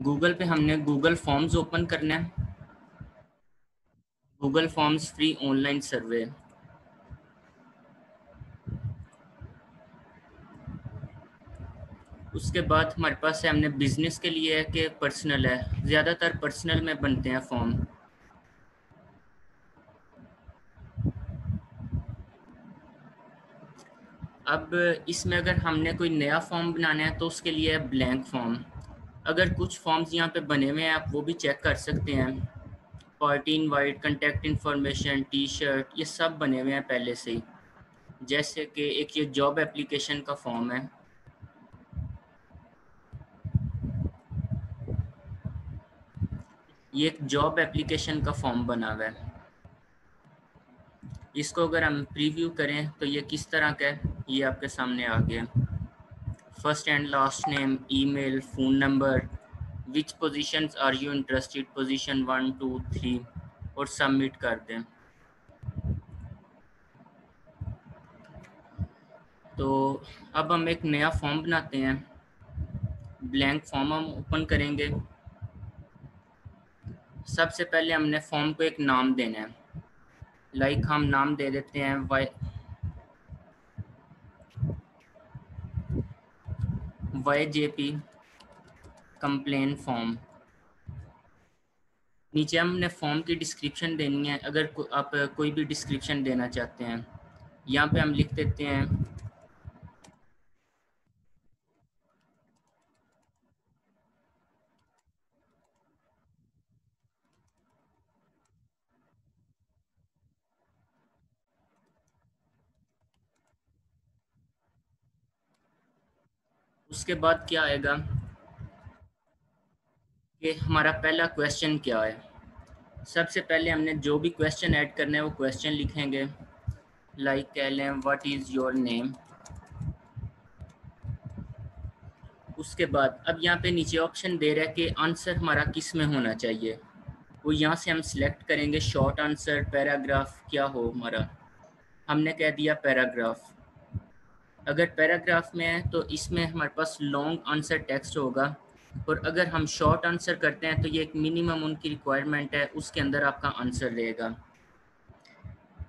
Google पे हमने Google forms open करना है। Google forms free online survey. उसके बाद हमारे पास है, हमने बिजनेस के लिए है कि पर्सनल है। ज़्यादातर पर्सनल में बनते हैं फॉर्म। अब इसमें अगर हमने कोई नया फॉर्म बनाना है तो उसके लिए है ब्लैंक फॉर्म। अगर कुछ फॉर्म्स यहाँ पे बने हुए हैं, आप वो भी चेक कर सकते हैं। Party invite, contact information, T shirt, ये सब बने हुए हैं पहले से ही। जैसे कि एक ये जॉब एप्लीकेशन का फॉर्म है। ये एक जॉब एप्लीकेशन का फॉर्म बना हुआ है। इसको अगर हम प्रीव्यू करें तो ये किस तरह का है, ये आपके सामने आ गया। First and last name, email, phone number, which positions are you interested, position 1 2 3, और सबमिट कर दें। तो अब हम एक नया फॉर्म बनाते हैं। ब्लैंक फॉर्म हम ओपन करेंगे। सबसे पहले हमने फॉर्म को एक नाम देना है। लाइक हम नाम दे देते हैं YJP कंप्लेन फॉर्म। नीचे हमने फॉर्म की डिस्क्रिप्शन देनी है, अगर आप कोई भी डिस्क्रिप्शन देना चाहते हैं। यहाँ पे हम लिख देते हैं उसके बाद क्या आएगा कि हमारा पहला क्वेश्चन क्या है। सबसे पहले हमने जो भी क्वेश्चन ऐड करना है वो क्वेश्चन लिखेंगे। लाइक कह लें व्हाट इज़ योर नेम। उसके बाद अब यहाँ पे नीचे ऑप्शन दे रहा है कि आंसर हमारा किस में होना चाहिए। वो यहाँ से हम सिलेक्ट करेंगे शॉर्ट आंसर, पैराग्राफ क्या हो हमारा। हमने कह दिया पैराग्राफ। अगर पैराग्राफ में है तो इसमें हमारे पास लॉन्ग आंसर टेक्स्ट होगा, और अगर हम शॉर्ट आंसर करते हैं तो ये एक मिनिमम उनकी रिक्वायरमेंट है, उसके अंदर आपका आंसर रहेगा।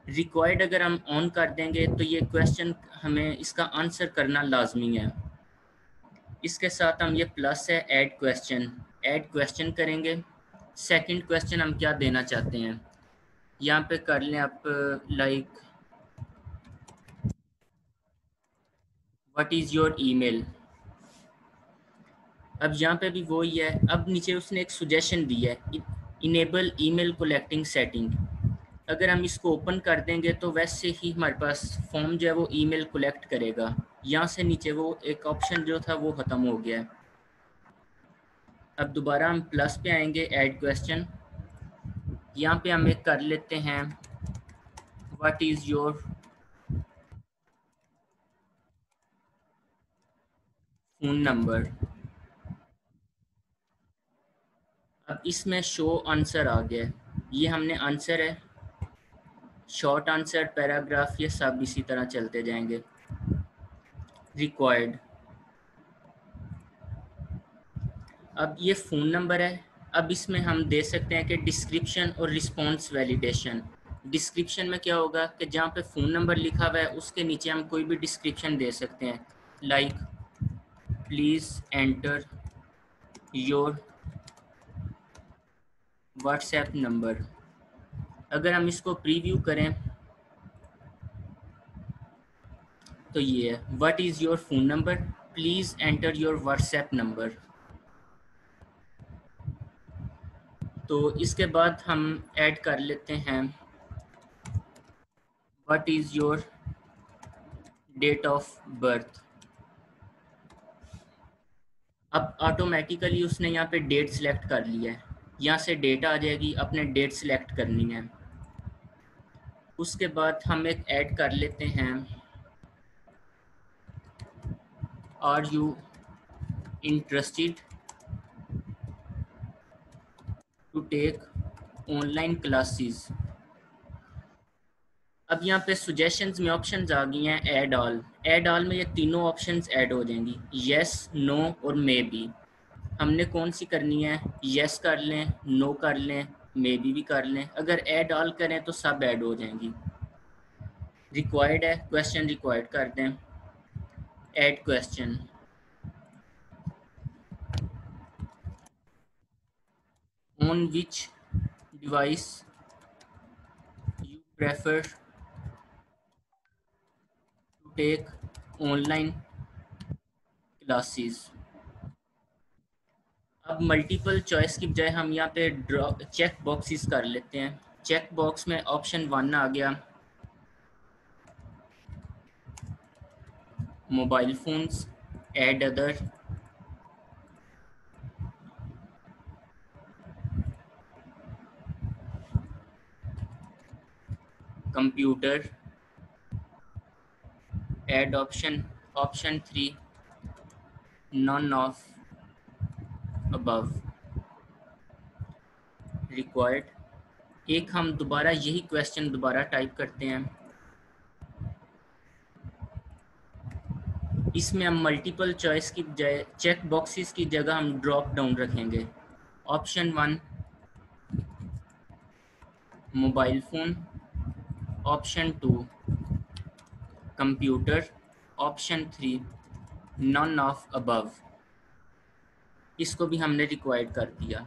रिक्वायर्ड अगर हम ऑन कर देंगे तो ये क्वेश्चन हमें इसका आंसर करना लाजमी है। इसके साथ हम ये प्लस है ऐड क्वेश्चन करेंगे। सेकंड क्वेश्चन हम क्या देना चाहते हैं, यहाँ पे कर लें आप like what is your email. अब यहाँ पे भी वही है। अब नीचे उसने एक सुजेशन दी है, इनेबल ईमेल कलेक्टिंग सेटिंग। अगर हम इसको ओपन कर देंगे तो वैसे ही हमारे पास फॉर्म जो है वो ईमेल कलेक्ट करेगा। यहाँ से नीचे वो एक ऑप्शन जो था वो ख़त्म हो गया है। अब दोबारा हम प्लस पे आएंगे, ऐड क्वेश्चन। यहाँ पे हम एक कर लेते हैं what is your phone number. अब इसमें शो आंसर आ गया। ये हमने आंसर है, शॉर्ट आंसर, पैराग्राफ, ये सब इसी तरह चलते जाएंगे। रिक्वायर्ड, अब ये फ़ोन नंबर है। अब इसमें हम दे सकते हैं कि डिस्क्रिप्शन और रिस्पॉन्स वैलिडेशन। डिस्क्रिप्शन में क्या होगा कि जहाँ पे फ़ोन नंबर लिखा हुआ है उसके नीचे हम कोई भी डिस्क्रिप्शन दे सकते हैं। Like please enter your WhatsApp number. अगर हम इसको प्रीव्यू करें तो ये है what is your phone number, please enter your WhatsApp number. तो इसके बाद हम ऐड कर लेते हैं what is your date of birth. अब ऑटोमेटिकली उसने यहाँ पे डेट सिलेक्ट कर लिया है। यहाँ से डेट आ जाएगी, अपने डेट सिलेक्ट करनी है। उसके बाद हम एक ऐड कर लेते हैं are you interested to take online classes. अब यहाँ पे सुजेशंस में ऑप्शंस आ गई हैं ऐड ऑल में ये तीनों ऑप्शंस ऐड हो जाएंगी, येस, नो और मे बी। हमने कौन सी करनी है, यस कर लें, नो कर लें, मे भी कर लें। अगर ऐड ऑल करें तो सब ऐड हो जाएंगी। रिक्वायर्ड है, क्वेश्चन रिक्वायर्ड कर दें, add question. On which device you prefer to take online classes. अब मल्टीपल चॉइस की बजाय हम यहाँ पे ड्रॉ चेक बॉक्सेस कर लेते हैं। चेक बॉक्स में ऑप्शन 1 आ गया, mobile phones, add other, computer, add option, option 3 none of above, required. एक हम दोबारा यही क्वेश्चन दोबारा टाइप करते हैं। इसमें हम मल्टीपल चॉइस की बजाय चेक बॉक्सेस की जगह हम ड्रॉप डाउन रखेंगे। Option 1 mobile phone, option 2 computer, option 3 none of above. इसको भी हमने रिक्वायर्ड कर दिया।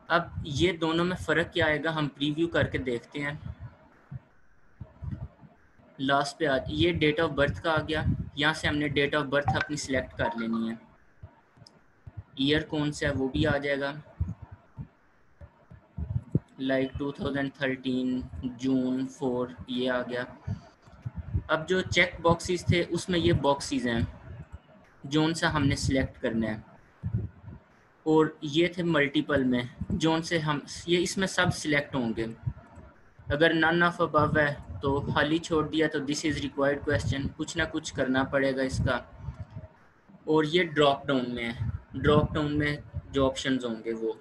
अब ये दोनों में फ़र्क क्या आएगा हम प्रीव्यू करके देखते हैं। लास्ट पे आज ये डेट ऑफ बर्थ का आ गया, यहाँ से हमने डेट ऑफ बर्थ अपनी सिलेक्ट कर लेनी है। ईयर कौन सा है वो भी आ जाएगा, लाइक 2013 जून 4 ये आ गया। अब जो चेक बॉक्सेस थे उसमें ये बॉक्सेस हैं जोन सा हमने सिलेक्ट करना है, और ये थे मल्टीपल में जोन से हम ये इसमें सब सिलेक्ट होंगे। अगर नन ऑफ अबव है तो खाली छोड़ दिया तो दिस इज़ रिक्वायर्ड क्वेश्चन, कुछ ना कुछ करना पड़ेगा इसका। और ये ड्रॉप डाउन में है, ड्रॉप डाउन में जो ऑप्शंस होंगे वो।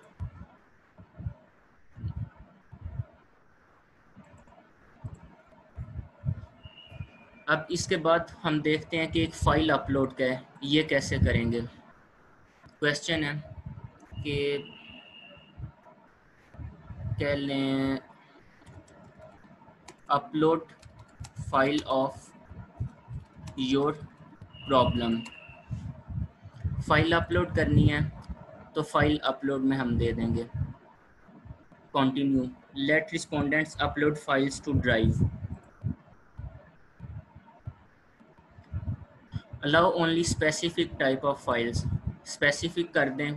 अब इसके बाद हम देखते हैं कि एक फ़ाइल अपलोड का है, ये कैसे करेंगे। क्वेश्चन है कि कह लें upload file of your problem. File upload करनी है तो फाइल अपलोड में हम दे देंगे continue. Let respondents upload files to drive. Allow only specific type of files. Specific कर दें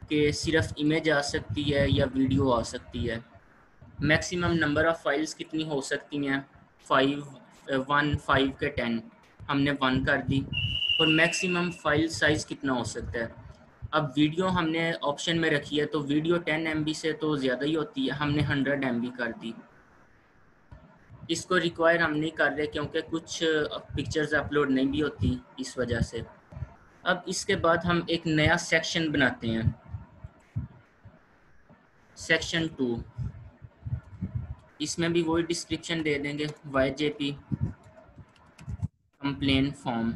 कि सिर्फ इमेज आ सकती है या वीडियो आ सकती है। मैक्सिमम नंबर ऑफ़ फाइल्स कितनी हो सकती हैं, 1 5 के 10, हमने 1 कर दी। और मैक्सिमम फ़ाइल साइज़ कितना हो सकता है। अब वीडियो हमने ऑप्शन में रखी है तो वीडियो 10 MB से तो ज़्यादा ही होती है, हमने 100 MB कर दी। इसको रिक्वायर हम नहीं कर रहे क्योंकि कुछ पिक्चर्स अपलोड नहीं भी होती इस वजह से। अब इसके बाद हम एक नया सेक्शन बनाते हैं, सेक्शन 2। इसमें भी वही डिस्क्रिप्शन दे देंगे, YJP कंप्लेन फॉर्म,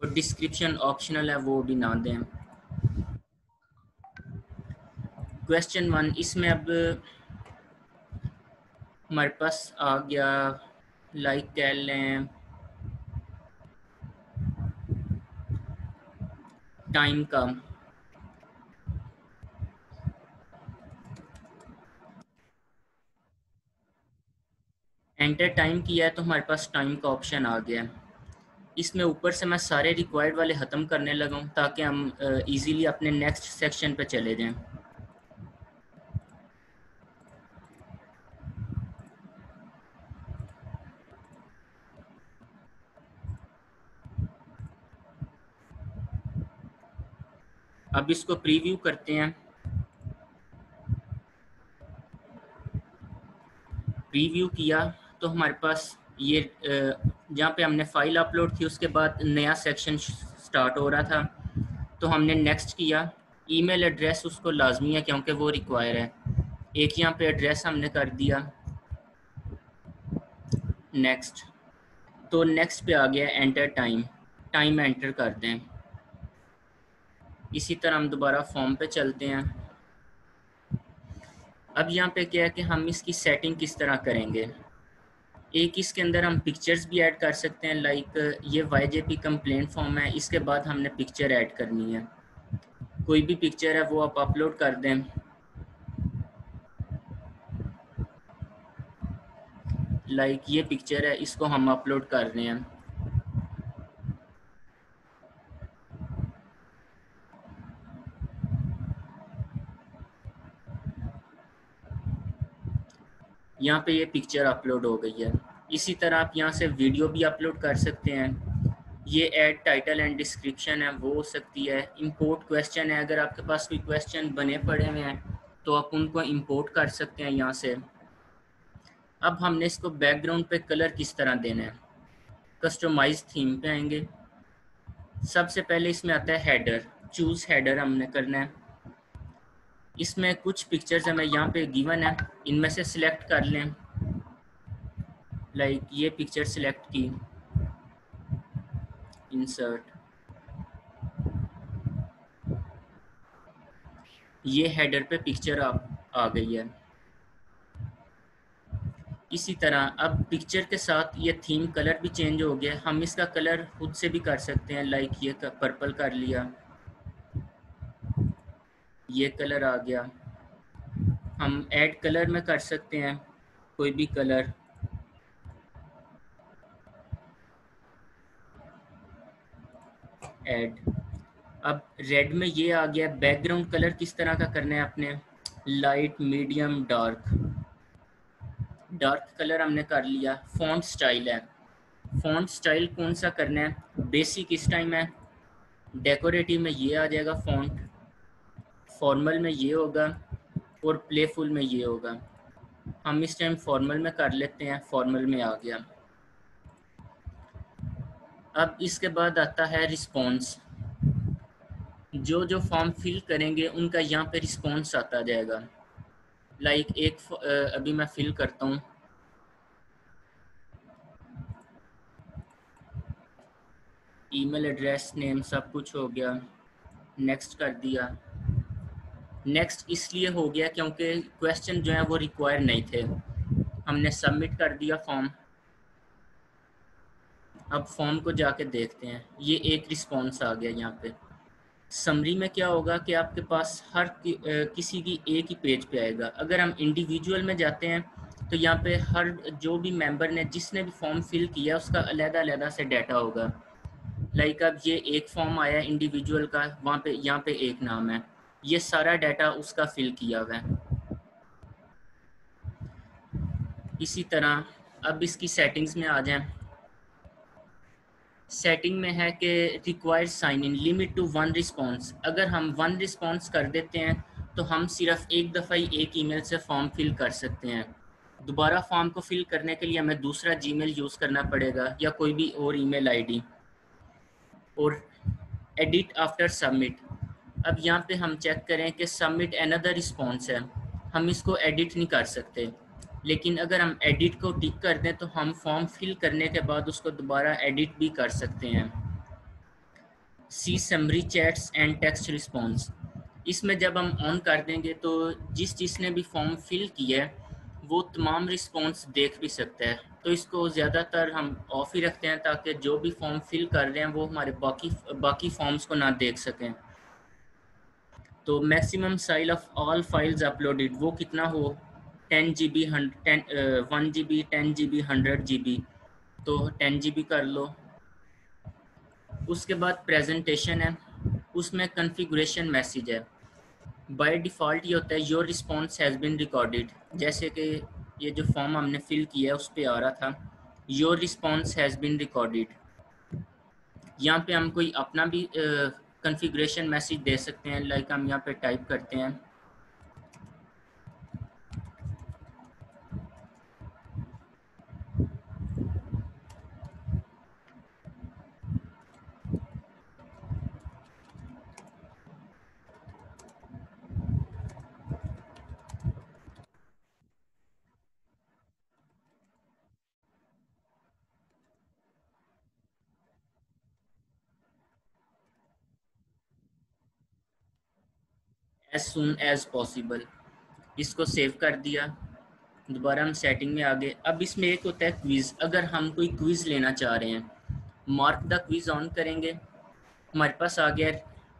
और डिस्क्रिप्शन ऑप्शनल है वो भी ना दें। क्वेश्चन 1 इसमें अब हमारे पास आ गया, लाइक कह लें टाइम का। एंटर टाइम किया है तो हमारे पास टाइम का ऑप्शन आ गया। इसमें ऊपर से मैं सारे रिक्वायर्ड वाले ख़त्म करने लगा हूँ ताकि हम इजीली अपने नेक्स्ट सेक्शन पे चले जाएं। अब इसको प्रीव्यू करते हैं। प्रीव्यू किया तो हमारे पास ये जहाँ पे हमने फ़ाइल अपलोड थी उसके बाद नया सेक्शन स्टार्ट हो रहा था, तो हमने नेक्स्ट किया। ईमेल एड्रेस उसको लाजमी है क्योंकि वो रिक्वायर है। एक यहाँ पे एड्रेस हमने कर दिया, नेक्स्ट। तो नेक्स्ट पे आ गया एंटर टाइम, टाइम एंटर कर दें। इसी तरह हम दोबारा फॉर्म पे चलते हैं। अब यहाँ पे क्या है कि हम इसकी सेटिंग किस तरह करेंगे। एक इसके अंदर हम पिक्चर्स भी ऐड कर सकते हैं, लाइक ये वाईजेपी कंप्लेंट फॉर्म है, इसके बाद हमने पिक्चर ऐड करनी है। कोई भी पिक्चर है वो आप अपलोड कर दें, लाइक ये पिक्चर है, इसको हम अपलोड कर रहे हैं। यहाँ पे ये पिक्चर अपलोड हो गई है। इसी तरह आप यहाँ से वीडियो भी अपलोड कर सकते हैं। ये ऐड टाइटल एंड डिस्क्रिप्शन है, वो हो सकती है। इंपोर्ट क्वेश्चन है, अगर आपके पास कोई क्वेश्चन बने पड़े हुए हैं तो आप उनको इंपोर्ट कर सकते हैं यहाँ से। अब हमने इसको बैकग्राउंड पे कलर किस तरह देना है। कस्टमाइज थीम पे आएंगे। सबसे पहले इसमें आता है हेडर। चूज़ हेडर हमने करना है। इसमें कुछ पिक्चर्स हमें यहाँ पे गिवन है, इनमें से सिलेक्ट कर लें। लाइक ये पिक्चर सिलेक्ट की, इंसर्ट, ये हेडर पे पिक्चर आ गई है। इसी तरह अब पिक्चर के साथ ये थीम कलर भी चेंज हो गया। हम इसका कलर खुद से भी कर सकते हैं, लाइक ये पर्पल कर लिया, ये कलर आ गया। हम ऐड कलर में कर सकते हैं कोई भी कलर। ऐड, अब रेड में ये आ गया। बैकग्राउंड कलर किस तरह का करना है अपने, light, medium, dark. Dark colour हमने कर लिया। फॉन्ट स्टाइल है, फॉन्ट स्टाइल कौन सा करना है। बेसिक इस टाइम है, डेकोरेटिव में ये आ जाएगा फॉन्ट, फॉर्मल में ये होगा और प्लेफुल में ये होगा। हम इस टाइम फॉर्मल में कर लेते हैं, फॉर्मल में आ गया। अब इसके बाद आता है रिस्पॉन्स। जो जो फॉर्म फिल करेंगे उनका यहाँ पे रिस्पॉन्स आता जाएगा। लाइक अभी मैं फिल करता हूँ। ईमेल एड्रेस, नेम, सब कुछ हो गया। नेक्स्ट कर दिया। नेक्स्ट इसलिए हो गया क्योंकि क्वेश्चन जो है वो रिक्वायर नहीं थे। हमने सबमिट कर दिया फॉर्म। अब फॉर्म को जाके देखते हैं, ये एक रिस्पॉन्स आ गया यहाँ पे। समरी में क्या होगा कि आपके पास किसी की एक ही पेज पे आएगा। अगर हम इंडिविजुअल में जाते हैं तो यहाँ पे हर जो भी मेंबर ने जिसने भी फॉर्म फिल किया उसका अलग-अलग से डाटा होगा। लाइक अब ये एक फॉर्म आया इंडिविजुअल का, वहाँ पे यहाँ पे एक नाम है, ये सारा डाटा उसका फिल किया हुआ है। इसी तरह अब इसकी सेटिंग्स में आ जाएं। सेटिंग में है कि required sign in, limit to one response. अगर हम वन रिस्पॉन्स कर देते हैं तो हम सिर्फ एक दफ़ा ही एक ईमेल से फॉर्म फिल कर सकते हैं। दोबारा फॉर्म को फिल करने के लिए हमें दूसरा जीमेल यूज़ करना पड़ेगा या कोई भी और ईमेल आईडी। और एडिट आफ्टर सबमिट, अब यहाँ पे हम चेक करें कि सबमिट अनदर रिस्पॉन्स है, हम इसको एडिट नहीं कर सकते। लेकिन अगर हम एडिट को टिक कर दें तो हम फॉर्म फिल करने के बाद उसको दोबारा एडिट भी कर सकते हैं। See summary chats and text response, इसमें जब हम ऑन कर देंगे तो जिसने भी फॉर्म फिल किया है वो तमाम रिस्पॉन्स देख भी सकता है। तो इसको ज़्यादातर हम ऑफ ही रखते हैं ताकि जो भी फॉर्म फिल कर रहे हैं वो हमारे बाकी फॉर्म्स को ना देख सकें। तो maximum size of all files uploaded वो कितना हो, 10 GB, 1 GB, 10 GB, 100 GB। तो 10 GB कर लो। उसके बाद प्रेजेंटेशन है, उसमें कॉन्फ़िगरेशन मैसेज है। बाय डिफ़ॉल्ट ये होता है your response has been recorded. जैसे कि ये जो फॉर्म हमने फिल किया है उस पर आ रहा था your response has been recorded. यहाँ पे हम कोई अपना भी कॉन्फ़िगरेशन मैसेज दे सकते हैं। लाइक हम यहाँ पे टाइप करते हैं एज सुन एज पॉसिबल। इसको सेव कर दिया, दोबारा हम सेटिंग में आ गए। अब इसमें एक होता है क्विज़। अगर हम कोई क्विज़ लेना चाह रहे हैं, मार्क द क्विज़ ऑन करेंगे, हमारे पास आ गया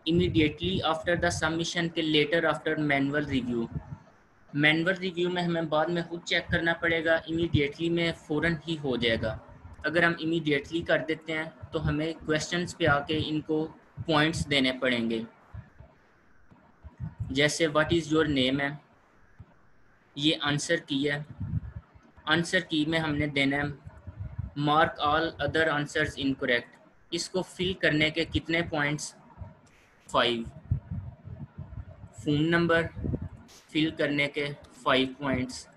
इमीडिएटली आफ्टर द सबमिशन के later after manual review. Manual review में हमें बाद में खुद चेक करना पड़ेगा, इमीडिएटली में फ़ौरन ही हो जाएगा। अगर हम इमीडिएटली कर देते हैं तो हमें क्वेश्चंस पे आके इनको पॉइंट्स देने पड़ेंगे। जैसे व्हाट इज़ योर नेम है, ये आंसर की है। आंसर की में हमने देना है mark all other answers incorrect. इसको फिल करने के कितने पॉइंट्स, 5। फ़ोन नंबर फिल करने के 5 पॉइंट्स।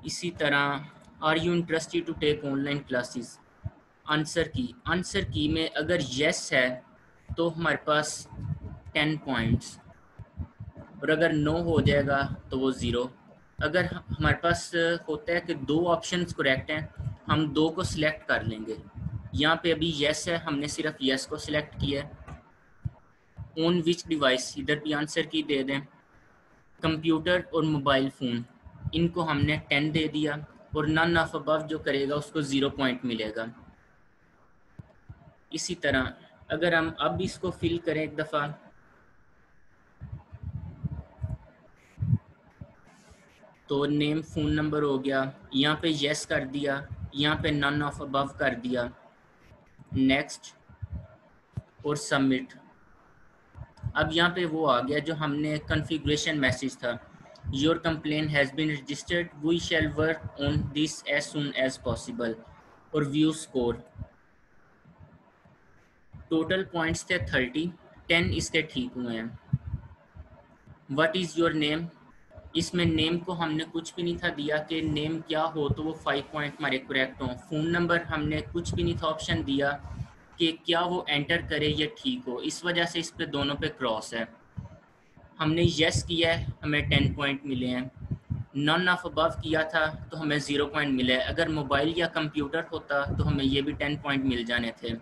इसी तरह are you interested to take online classes, answer key में अगर येस है तो हमारे पास 10 पॉइंट्स, और अगर नो हो जाएगा तो वो 0। अगर हमारे पास होता है कि 2 ऑप्शंस करेक्ट हैं, हम 2 को सिलेक्ट कर लेंगे। यहाँ पे अभी येस है, हमने सिर्फ येस को सिलेक्ट किया है। ऑन विच डिवाइस, इधर भी आंसर की दे दें। कंप्यूटर और मोबाइल फ़ोन, इनको हमने 10 दे दिया, और नन ऑफ अबव जो करेगा उसको 0 पॉइंट मिलेगा। इसी तरह अगर हम अब इसको फिल करें एक दफ़ा, तो नेम फ़ोन नंबर हो गया, यहाँ पे येस कर दिया, यहाँ पे नन ऑफ अबव कर दिया, नेक्स्ट और सबमिट। अब यहाँ पे वो आ गया जो हमने कॉन्फ़िगरेशन मैसेज था, your complaint has been registered, we shall work on this as soon as possible, और व्यू स्कोर। टोटल पॉइंट्स थे 30, 10 इसके ठीक हुए हैं। व्हाट इज़ योर नेम, इसमें नेम को हमने कुछ भी नहीं था दिया कि नेम क्या हो तो वो 5 पॉइंट हमारे करेक्ट हों। फ़ोन नंबर हमने कुछ भी नहीं था ऑप्शन दिया कि क्या वो एंटर करे या ठीक हो, इस वजह से इस पे दोनों पे क्रॉस है। हमने येस किया है, हमें 10 पॉइंट मिले हैं। नन ऑफ अबव किया था तो हमें 0 पॉइंट मिले। अगर मोबाइल या कंप्यूटर होता तो हमें ये भी 10 पॉइंट मिल जाने थे।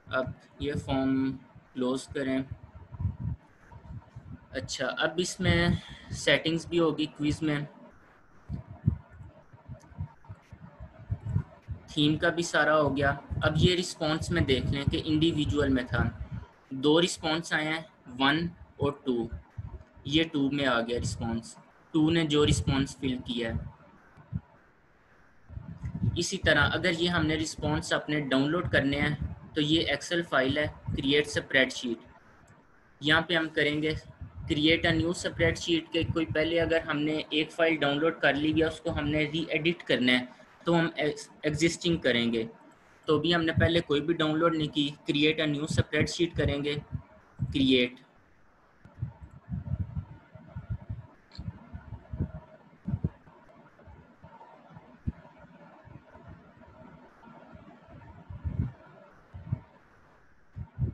अब ये फॉर्म क्लोज़ करें। अच्छा, अब इसमें सेटिंग्स भी होगी क्विज़ में, थीम का भी सारा हो गया। अब ये रिस्पॉन्स में देख लें कि इंडिविजुअल में था, 2 रिस्पॉन्स आए हैं, 1 और 2। ये 2 में आ गया रिस्पॉन्स, 2 ने जो रिस्पॉन्स फिल किया है। इसी तरह अगर ये हमने रिस्पॉन्स अपने डाउनलोड करने हैं तो ये एक्सेल फाइल है, क्रिएट स्प्रेडशीट। यहाँ पे हम करेंगे क्रिएट अ न्यू स्प्रेडशीट के कोई पहले अगर हमने एक फ़ाइल डाउनलोड कर ली या उसको हमने री एडिट करना है तो हम एग्जिस्टिंग करेंगे। तो भी हमने पहले कोई भी डाउनलोड नहीं की, क्रिएट अ न्यू स्प्रेडशीट करेंगे, क्रिएट।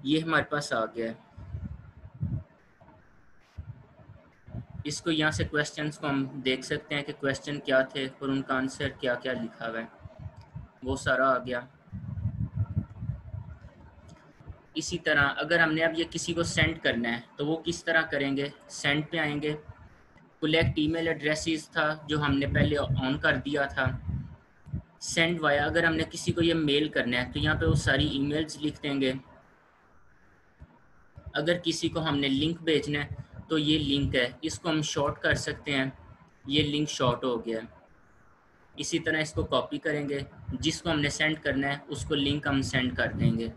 ये हमारे पास आ गया है। इसको यहाँ से क्वेश्चंस को हम देख सकते हैं कि क्वेश्चन क्या थे और उनका आंसर क्या क्या लिखा हुआ है, वो सारा आ गया। इसी तरह अगर हमने अब ये किसी को सेंड करना है तो वो किस तरह करेंगे, सेंड पे आएंगे, कलेक्ट ईमेल एड्रेसेस था जो हमने पहले ऑन कर दिया था। सेंड वाया, अगर हमने किसी को ये मेल करना है तो यहाँ पे वो सारी ईमेल्स लिख देंगे। अगर किसी को हमने लिंक भेजना है तो ये लिंक है, इसको हम शॉर्ट कर सकते हैं, ये लिंक शॉर्ट हो गया। इसी तरह इसको कॉपी करेंगे, जिसको हमने सेंड करना है उसको लिंक हम सेंड कर देंगे।